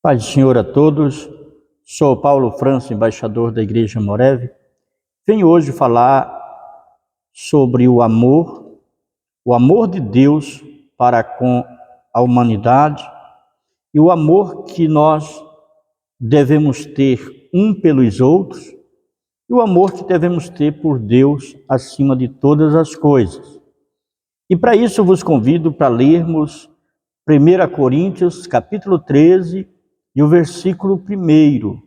Paz do Senhor a todos, sou Paulo França, embaixador da Igreja Moreve. Venho hoje falar sobre o amor de Deus para com a humanidade e o amor que nós devemos ter um pelos outros e o amor que devemos ter por Deus acima de todas as coisas. E para isso vos convido para lermos 1 Coríntios, capítulo 13, e o versículo 1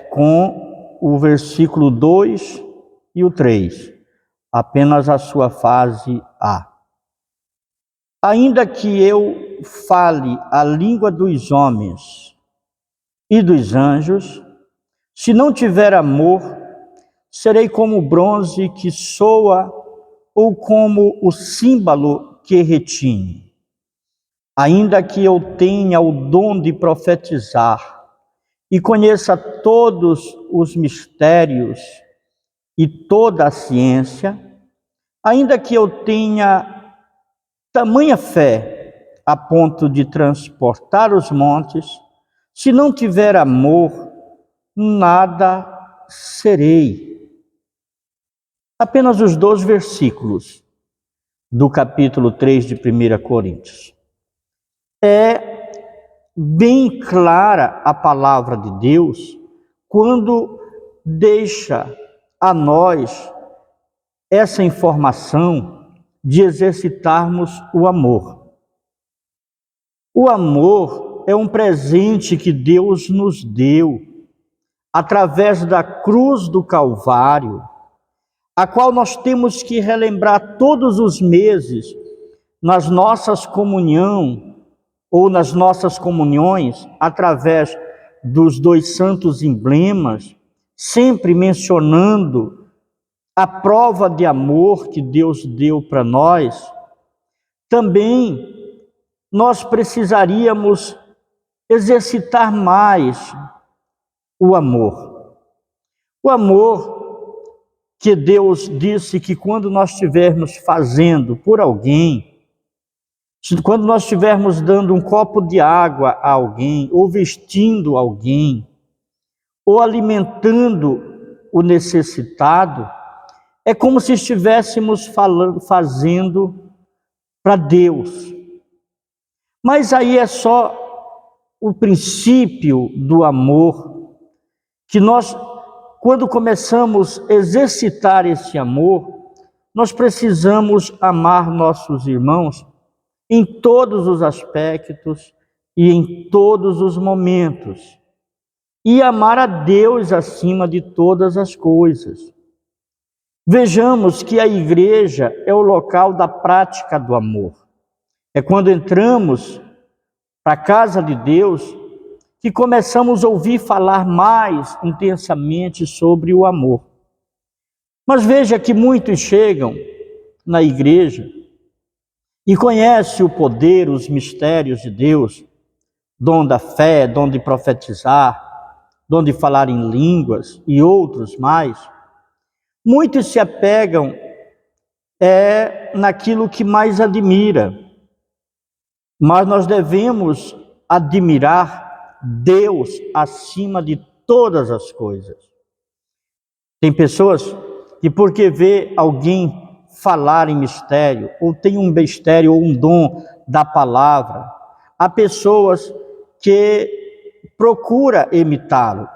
com o versículo 2 e o 3, apenas a sua fase A. Ainda que eu fale a língua dos homens e dos anjos, se não tiver amor, serei como o bronze que soa ou como o símbolo que retine. Ainda que eu tenha o dom de profetizar e conheça todos os mistérios e toda a ciência, ainda que eu tenha tamanha fé a ponto de transportar os montes, se não tiver amor, nada serei. Apenas os 2 versículos do capítulo 3 de 1 Coríntios. É bem clara a palavra de Deus quando deixa a nós essa informação de exercitarmos o amor. O amor é um presente que Deus nos deu através da cruz do Calvário, a qual nós temos que relembrar todos os meses nas nossas comunhões, através dos 2 santos emblemas, sempre mencionando a prova de amor que Deus deu para nós. Também nós precisaríamos exercitar mais o amor. O amor que Deus disse que quando nós estivermos fazendo por alguém, quando nós estivermos dando um copo de água a alguém, ou vestindo alguém, ou alimentando o necessitado, é como se estivéssemos fazendo para Deus. Mas aí é só o princípio do amor, que nós, quando começamos a exercitar esse amor, nós precisamos amar nossos irmãos em todos os aspectos e em todos os momentos, e amar a Deus acima de todas as coisas. Vejamos que a igreja é o local da prática do amor. É quando entramos para a casa de Deus que começamos a ouvir falar mais intensamente sobre o amor. Mas veja que muitos chegam na igreja e conhece o poder, os mistérios de Deus, dom da fé, dom de profetizar, dom de falar em línguas e outros mais. Muitos se apegam naquilo que mais admira, mas nós devemos admirar Deus acima de todas as coisas. Tem pessoas que porque vê alguém falar em mistério, ou tem um mistério ou um dom da palavra, há pessoas que procuram imitá-lo.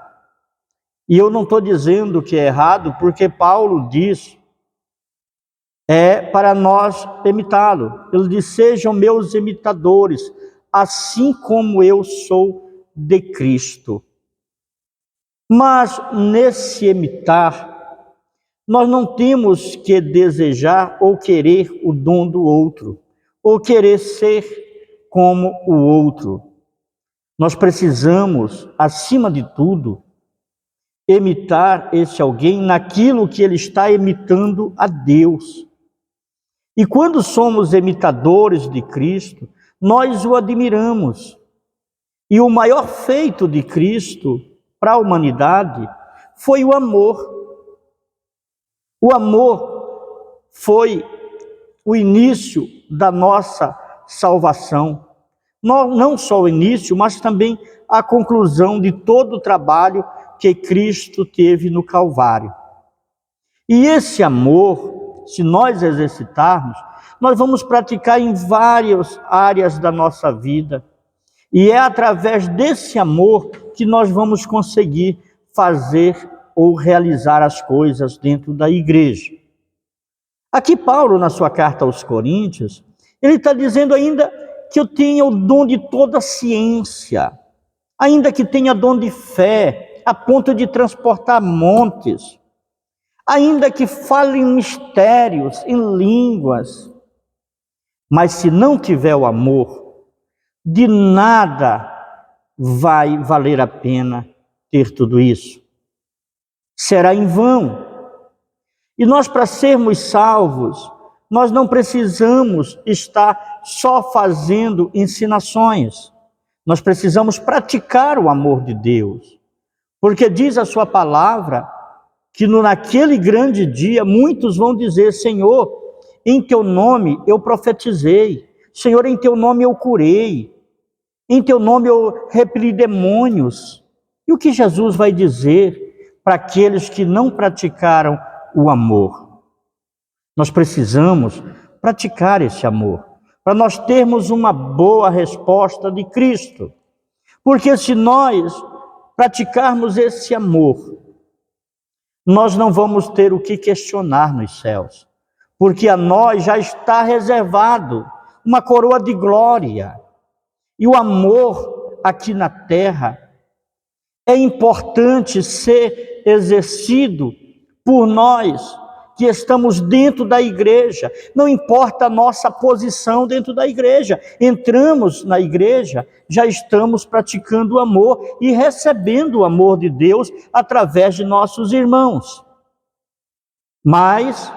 E eu não estou dizendo que é errado, porque Paulo diz, para nós imitá-lo. Ele diz, sejam meus imitadores, assim como eu sou de Cristo. Mas nesse imitar, nós não temos que desejar ou querer o dom do outro, ou querer ser como o outro. Nós precisamos, acima de tudo, imitar esse alguém naquilo que ele está imitando a Deus. E quando somos imitadores de Cristo, nós o admiramos. E o maior feito de Cristo para a humanidade foi o amor. O amor foi o início da nossa salvação. Não só o início, mas também a conclusão de todo o trabalho que Cristo teve no Calvário. E esse amor, se nós exercitarmos, nós vamos praticar em várias áreas da nossa vida. E é através desse amor que nós vamos conseguir fazer ou realizar as coisas dentro da igreja. Aqui Paulo, na sua carta aos Coríntios, ele está dizendo ainda que eu tenha o dom de toda ciência, ainda que tenha dom de fé, a ponto de transportar montes, ainda que fale em mistérios, em línguas, mas se não tiver o amor, de nada vai valer a pena ter tudo isso. Será em vão. E nós, para sermos salvos, nós não precisamos estar só fazendo ensinações. Nós precisamos praticar o amor de Deus. Porque diz a sua palavra que naquele grande dia muitos vão dizer: Senhor, em teu nome eu profetizei. Senhor, em teu nome eu curei. Em teu nome eu repeli demônios. E o que Jesus vai dizer para aqueles que não praticaram o amor? Nós precisamos praticar esse amor, para nós termos uma boa resposta de Cristo. Porque se nós praticarmos esse amor, nós não vamos ter o que questionar nos céus, porque a nós já está reservado uma coroa de glória. E o amor aqui na terra é importante ser exercido por nós que estamos dentro da igreja. Não importa a nossa posição dentro da igreja. Entramos na igreja, já estamos praticando o amor e recebendo o amor de Deus através de nossos irmãos. Mas,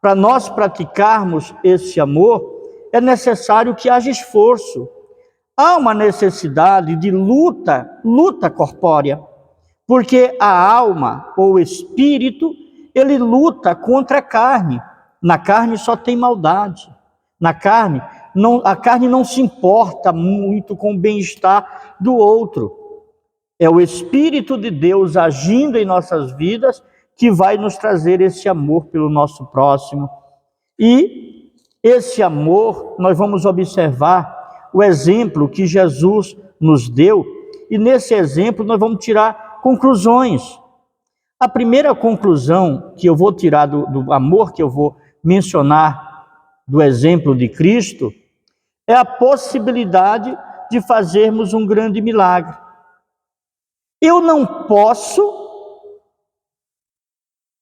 para nós praticarmos esse amor, é necessário que haja esforço. Há uma necessidade de luta corpórea, porque a alma ou o espírito, ele luta contra a carne. Na carne só tem maldade. A carne não se importa muito com o bem-estar do outro. É o Espírito de Deus agindo em nossas vidas que vai nos trazer esse amor pelo nosso próximo. E esse amor, nós vamos observar o exemplo que Jesus nos deu, e nesse exemplo nós vamos tirar conclusões. A primeira conclusão que eu vou tirar do amor que eu vou mencionar do exemplo de Cristo é a possibilidade de fazermos um grande milagre. Eu não posso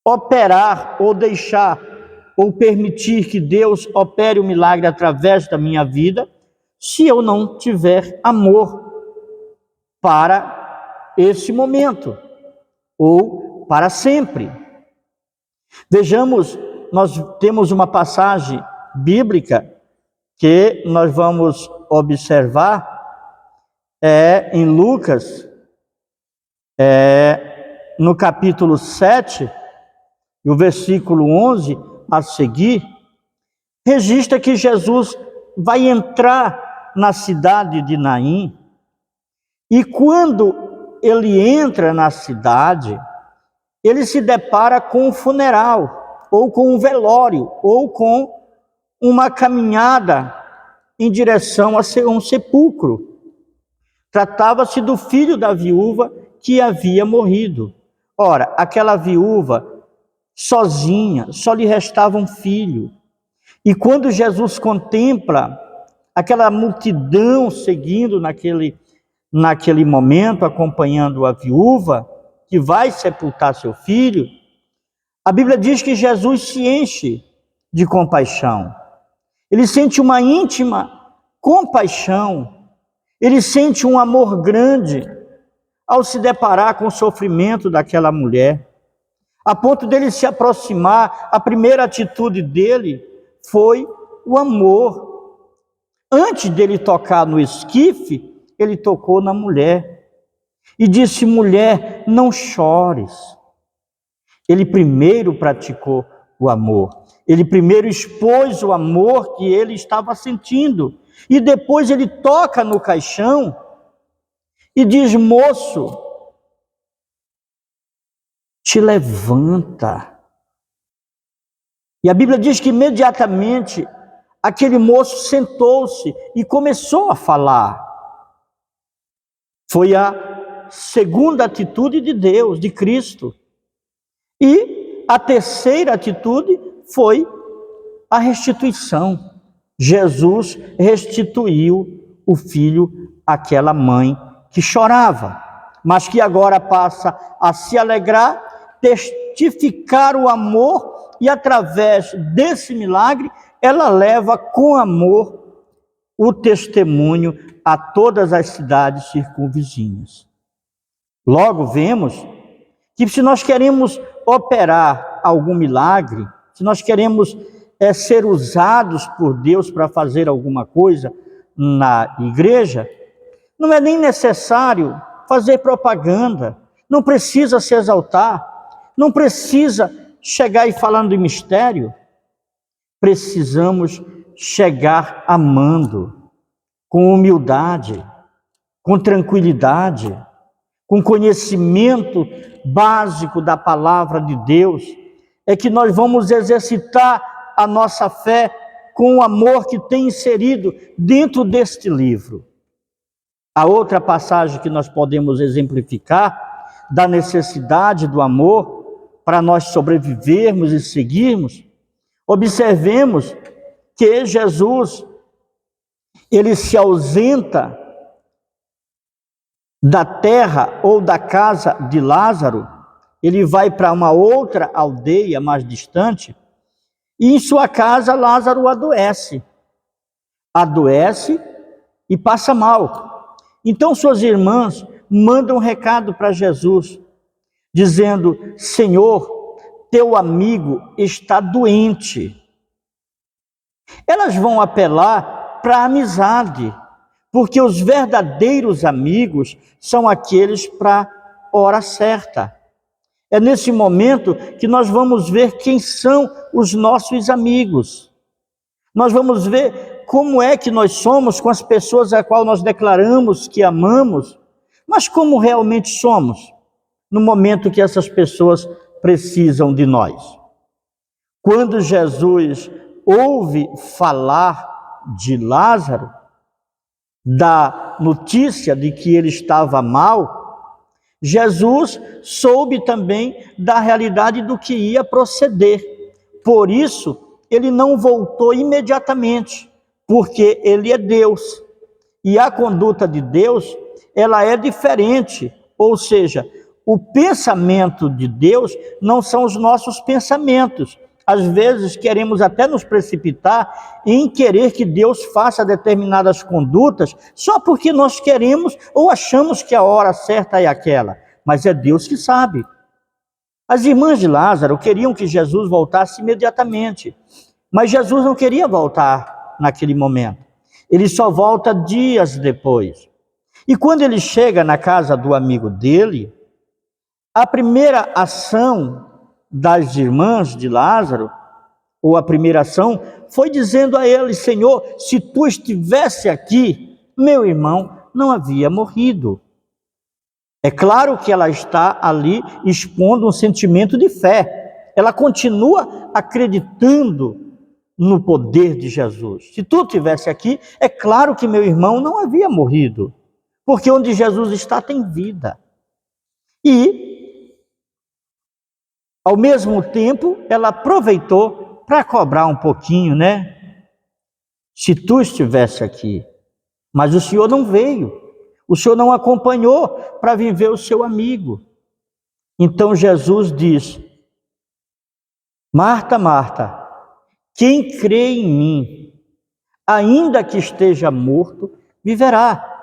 operar ou deixar ou permitir que Deus opere o milagre através da minha vida se eu não tiver amor para esse momento ou para sempre. Vejamos, nós temos uma passagem bíblica que nós vamos observar em Lucas, no capítulo 7, e o versículo 11 a seguir, registra que Jesus vai entrar na cidade de Naim, e quando ele entra na cidade, ele se depara com um funeral, ou com um velório, ou com uma caminhada em direção a um sepulcro. Tratava-se do filho da viúva que havia morrido. Ora, aquela viúva, sozinha, só lhe restava um filho. E quando Jesus contempla aquela multidão seguindo naquele momento, acompanhando a viúva, que vai sepultar seu filho, a Bíblia diz que Jesus se enche de compaixão. Ele sente uma íntima compaixão, ele sente um amor grande ao se deparar com o sofrimento daquela mulher. A ponto dele se aproximar, a primeira atitude dele foi o amor. Antes dele tocar no esquife, ele tocou na mulher e disse: mulher, não chores. Ele primeiro praticou o amor. Ele primeiro expôs o amor que ele estava sentindo. E depois ele toca no caixão e diz: moço, te levanta. E a Bíblia diz que imediatamente aquele moço sentou-se e começou a falar. Foi a segunda atitude de Deus, de Cristo. E a terceira atitude foi a restituição. Jesus restituiu o filho àquela mãe que chorava, mas que agora passa a se alegrar, testificar o amor, e através desse milagre ela leva com amor o testemunho a todas as cidades circunvizinhas. Logo vemos que se nós queremos operar algum milagre, se nós queremos ser usados por Deus para fazer alguma coisa na igreja, não é nem necessário fazer propaganda, não precisa se exaltar, não precisa chegar e falando de mistério. Precisamos chegar amando, com humildade, com tranquilidade, com conhecimento básico da palavra de Deus. É que nós vamos exercitar a nossa fé com o amor que tem inserido dentro deste livro. A outra passagem que nós podemos exemplificar da necessidade do amor para nós sobrevivermos e seguirmos, observemos que Jesus, ele se ausenta da terra ou da casa de Lázaro, ele vai para uma outra aldeia mais distante, e em sua casa Lázaro adoece e passa mal. Então suas irmãs mandam um recado para Jesus, dizendo: Senhor, teu amigo está doente. Elas vão apelar para a amizade, porque os verdadeiros amigos são aqueles para a hora certa. É nesse momento que nós vamos ver quem são os nossos amigos. Nós vamos ver como é que nós somos com as pessoas a qual nós declaramos que amamos, mas como realmente somos no momento que essas pessoas precisam de nós. Quando Jesus ouve falar de Lázaro, da notícia de que ele estava mal, Jesus soube também da realidade do que ia proceder. Por isso, ele não voltou imediatamente, porque ele é Deus. E a conduta de Deus, ela é diferente. Ou seja, o pensamento de Deus não são os nossos pensamentos. Às vezes queremos até nos precipitar em querer que Deus faça determinadas condutas só porque nós queremos ou achamos que a hora certa é aquela. Mas é Deus que sabe. As irmãs de Lázaro queriam que Jesus voltasse imediatamente. Mas Jesus não queria voltar naquele momento. Ele só volta dias depois. E quando ele chega na casa do amigo dele, a primeira ação das irmãs de Lázaro, ou a primeira ação, foi dizendo a ele: Senhor, se tu estivesse aqui, meu irmão não havia morrido. É claro que ela está ali expondo um sentimento de fé. Ela continua acreditando no poder de Jesus. Se tu estivesse aqui, é claro que meu irmão não havia morrido, porque onde Jesus está tem vida. E, ao mesmo tempo, ela aproveitou para cobrar um pouquinho, né? Se tu estivesse aqui, mas o Senhor não veio, o Senhor não acompanhou para vir ver o seu amigo. Então Jesus diz: Marta, Marta, quem crê em mim, ainda que esteja morto, viverá.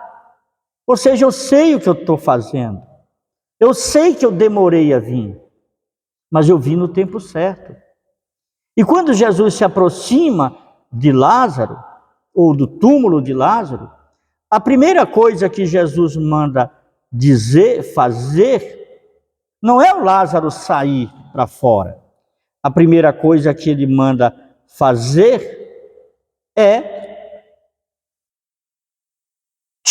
Ou seja, eu sei o que eu estou fazendo, eu sei que eu demorei a vir, mas eu vim no tempo certo. E quando Jesus se aproxima de Lázaro, ou do túmulo de Lázaro, a primeira coisa que Jesus manda dizer, fazer, não é o Lázaro sair para fora. A primeira coisa que ele manda fazer é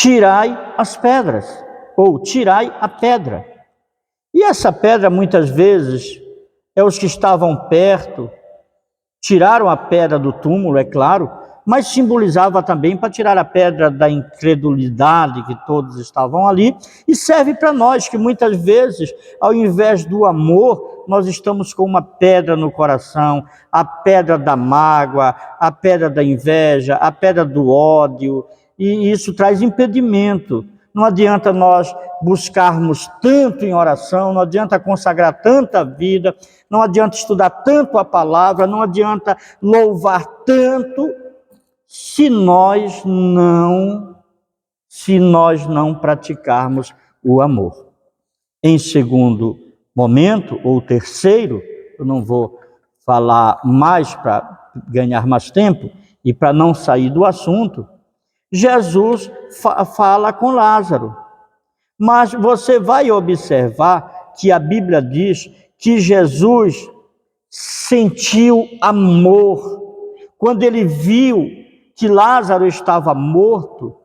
tirai as pedras, ou tirai a pedra. E essa pedra, muitas vezes, é os que estavam perto, tiraram a pedra do túmulo, é claro, mas simbolizava também para tirar a pedra da incredulidade que todos estavam ali, e serve para nós que muitas vezes, ao invés do amor, nós estamos com uma pedra no coração, a pedra da mágoa, a pedra da inveja, a pedra do ódio, e isso traz impedimento. Não adianta nós buscarmos tanto em oração, não adianta consagrar tanta vida, não adianta estudar tanto a palavra, não adianta louvar tanto, se nós não praticarmos o amor. Em segundo momento, ou terceiro, eu não vou falar mais para ganhar mais tempo e para não sair do assunto, Jesus fala com Lázaro. Mas você vai observar que a Bíblia diz que Jesus sentiu amor. Quando ele viu que Lázaro estava morto,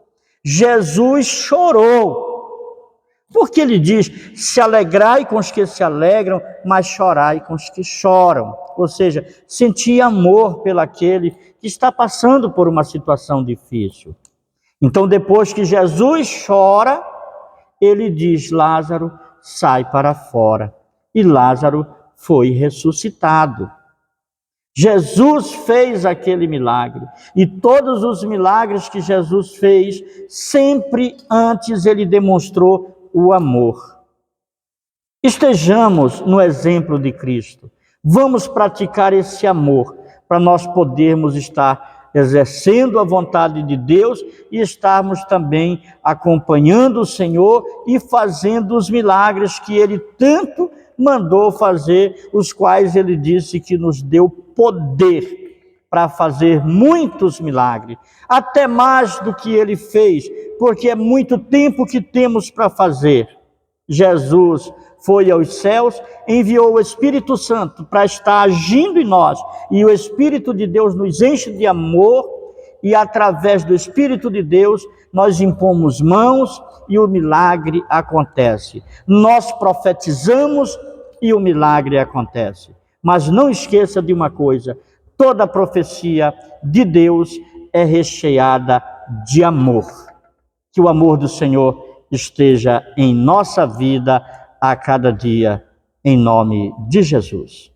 Jesus chorou. Porque ele diz, se alegrai com os que se alegram, mas chorai com os que choram. Ou seja, sentia amor pelaquele que está passando por uma situação difícil. Então, depois que Jesus chora, ele diz, Lázaro, sai para fora. E Lázaro foi ressuscitado. Jesus fez aquele milagre. E todos os milagres que Jesus fez, sempre antes ele demonstrou o amor. Estejamos no exemplo de Cristo. Vamos praticar esse amor para nós podermos estar exercendo a vontade de Deus e estarmos também acompanhando o Senhor e fazendo os milagres que Ele tanto mandou fazer, os quais Ele disse que nos deu poder para fazer muitos milagres, até mais do que Ele fez, porque é muito tempo que temos para fazer. Jesus foi aos céus, enviou o Espírito Santo para estar agindo em nós, e o Espírito de Deus nos enche de amor, e através do Espírito de Deus nós impomos mãos e o milagre acontece. Nós profetizamos e o milagre acontece. Mas não esqueça de uma coisa, toda profecia de Deus é recheada de amor. Que o amor do Senhor esteja em nossa vida a cada dia, em nome de Jesus.